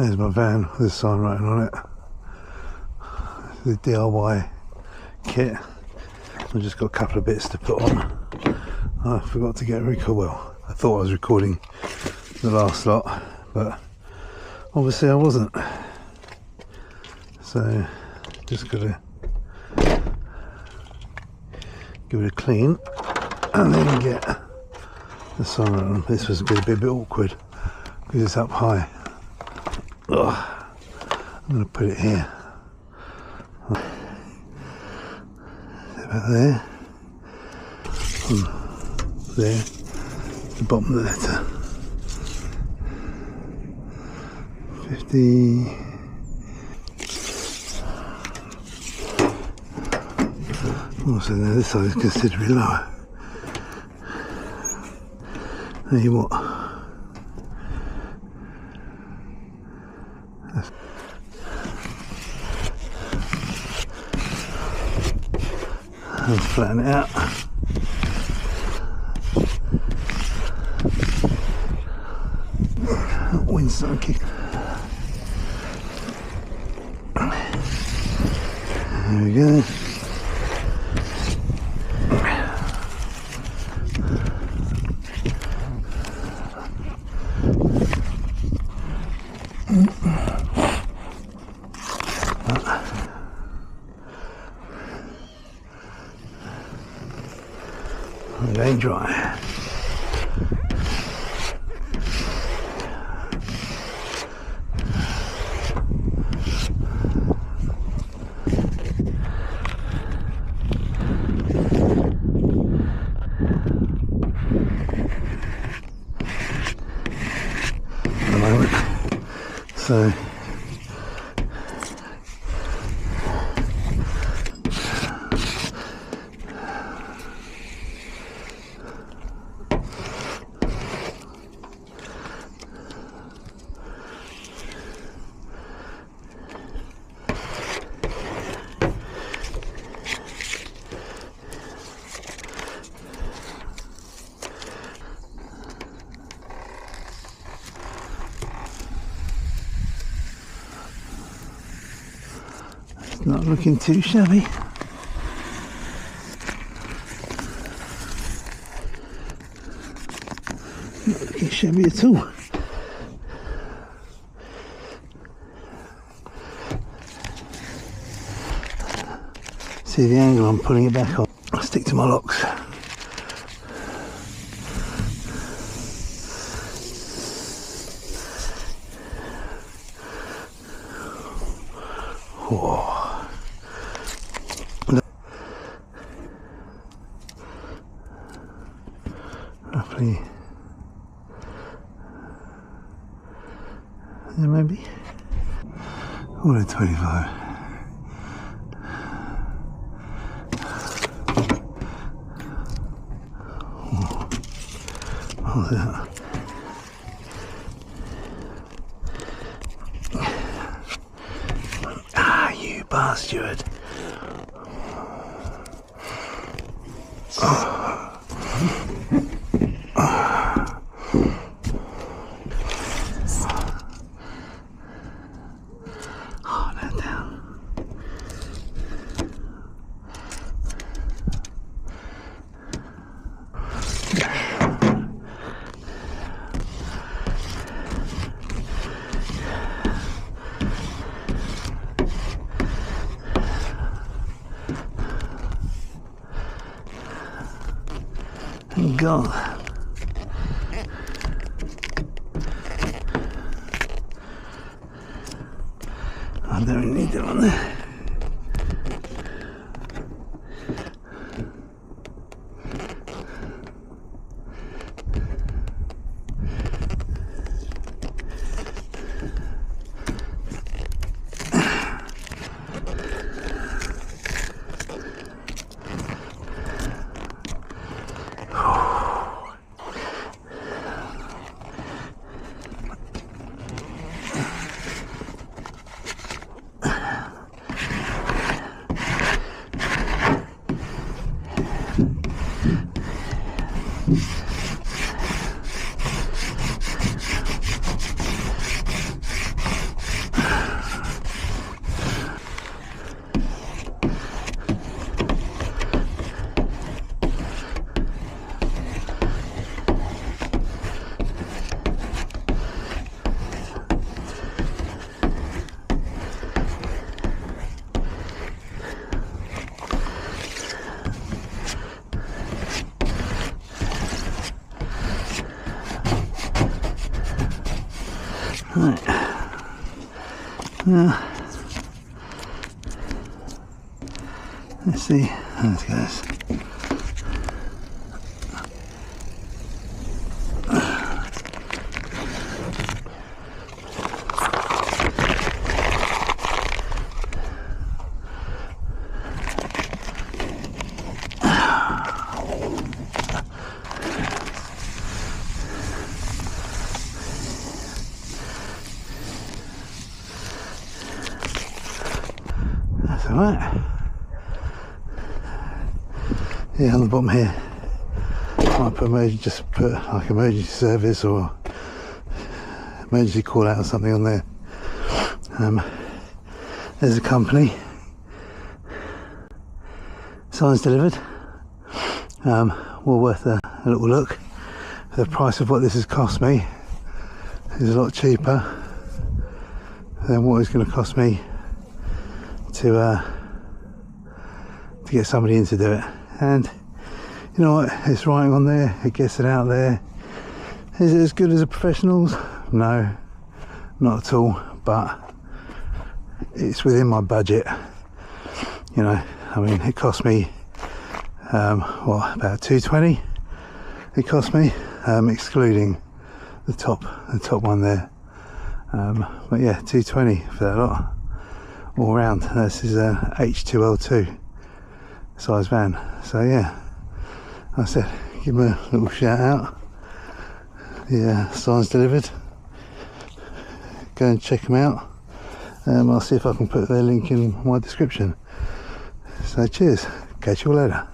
There's my van with a sign writing on it. The DIY kit. I've just got a couple of bits to put on. I forgot to get a record. Well, I thought I was recording the last lot, but obviously I wasn't. So just gotta give it a clean and then get the sign on. This was going to be a bit awkward because it's up high. Ugh. I'm going to put it here. About there. There. The bottom of the letter. 50. Also, now this side is considerably lower. Tell you what. Let's flatten it out. Wind's starting to kick. There we go. I'm going dry. At the moment, so not looking too shabby. Not looking shabby at all. See the angle I'm putting it back on. I'll stick to my locks. Whoa. Roughly there, maybe. What a 25. Oh, that. Ah, you bastard. Oh. God. I don't need it on there. Right. Now, let's see how this goes. That's alright. Yeah, on the bottom here, might put just put like emergency service or emergency call out or something on there. There's a company. Signs delivered. Well worth a little look. The price of what this has cost me is a lot cheaper than what it's going to cost me to get somebody in to do it. And you know what, it's writing on there, it gets it out there. Is it as good as the professionals? No, not at all, but it's within my budget. You know, I mean, it cost me what, about $220 it cost me, excluding the top one there. But yeah, $220 for that lot all round. This is a H2L2 size van. So yeah, I said give them a little shout out. Yeah, signs delivered. Go and check them out. I'll see if I can put their link in my description. So cheers, catch you all later.